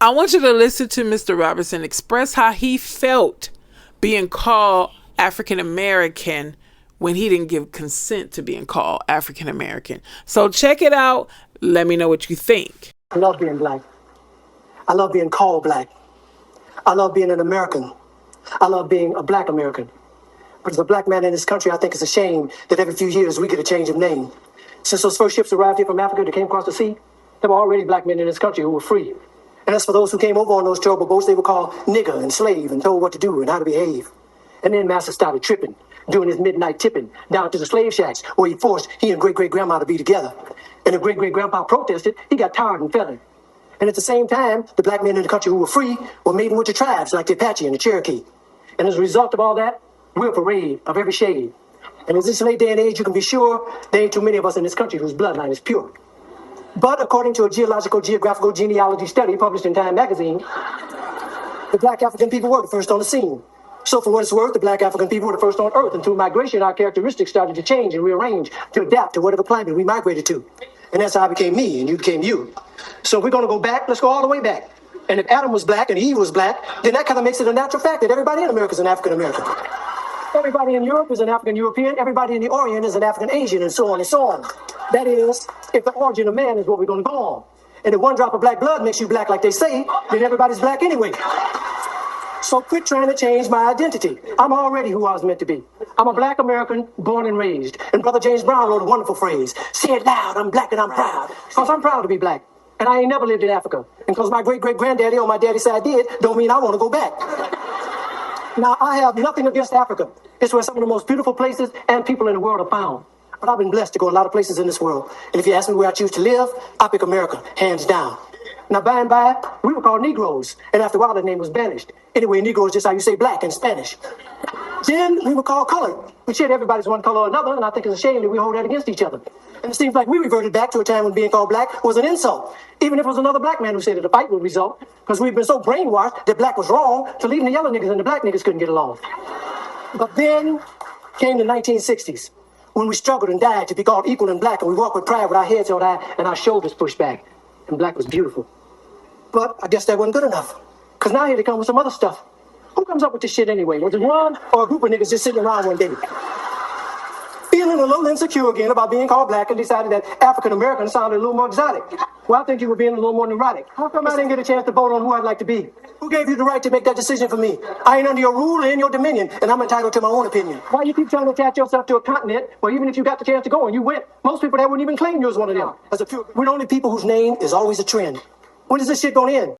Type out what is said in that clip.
I want you to listen to Mr. Robinson express how he felt being called African American when he didn't give consent to being called African American. So check it out. Let me know what you think. I love being black. I love being called black. I love being an American. I love being a black American. But as a black man in this country, I think it's a shame that every few years we get a change of name. Since those first ships arrived here from Africa that came across the sea, there were already black men in this country who were free. And as for those who came over on those terrible boats, they were called nigger and slave and told what to do and how to behave. And then Master started tripping, doing his midnight tipping down to the slave shacks where he forced he and great-great-grandma to be together. And if great-great-grandpa protested, he got tired and feathered. And at the same time, the black men in the country who were free were mating with the tribes like the Apache and the Cherokee. And as a result of all that, we're a parade of every shade. And in this late day and age, you can be sure there ain't too many of us in this country whose bloodline is pure. But according to a geographical genealogy study published in Time magazine, the black African people were the first on the scene. So for what it's worth, the black African people were the first on Earth, and through migration, our characteristics started to change and rearrange to adapt to whatever climate we migrated to. And that's how I became me, and you became you. So if we're going to go back, let's go all the way back. And if Adam was black and Eve was black, then that kind of makes it a natural fact that everybody in America is an African American. Everybody in Europe is an African European. Everybody in the Orient is an African Asian, and so on and so on. That is, if the origin of man is what we're going to go on. And if one drop of black blood makes you black like they say, then everybody's black anyway. So quit trying to change my identity. I'm already who I was meant to be. I'm a black American, born and raised. And Brother James Brown wrote a wonderful phrase. Say it loud, I'm black and I'm proud. Because I'm proud to be black. And I ain't never lived in Africa. And because my great-great-granddaddy on my daddy's side did, don't mean I want to go back. Now, I have nothing against Africa. It's where some of the most beautiful places and people in the world are found. But I've been blessed to go a lot of places in this world. And if you ask me where I choose to live, I pick America, hands down. Now, by and by, we were called Negroes. And after a while, the name was banished. Anyway, Negro is just how you say black in Spanish. Then we were called colored. But shit, everybody's one color or another, and I think it's a shame that we hold that against each other. And it seems like we reverted back to a time when being called black was an insult. Even if it was another black man who said that a fight would result, because we've been so brainwashed that black was wrong, till even the yellow niggas and the black niggas couldn't get along. But then came the 1960s, when we struggled and died to be called equal and black, and we walked with pride with our heads held high and our shoulders pushed back. And black was beautiful. But I guess that wasn't good enough, because now here they come with some other stuff. Who comes up with this shit anyway? Was it one or a group of niggas just sitting around one day? Feeling a little insecure again about being called black and decided that African American sounded a little more exotic. Well, I think you were being a little more neurotic. How come I didn't get a chance to vote on who I'd like to be? Who gave you the right to make that decision for me? I ain't under your rule or in your dominion, and I'm entitled to my own opinion. Why you keep trying to attach yourself to a continent where even if you got the chance to go and you went, most people that wouldn't even claim you as one of them? As a pure, we're the only people whose name is always a trend. When is this shit gonna end?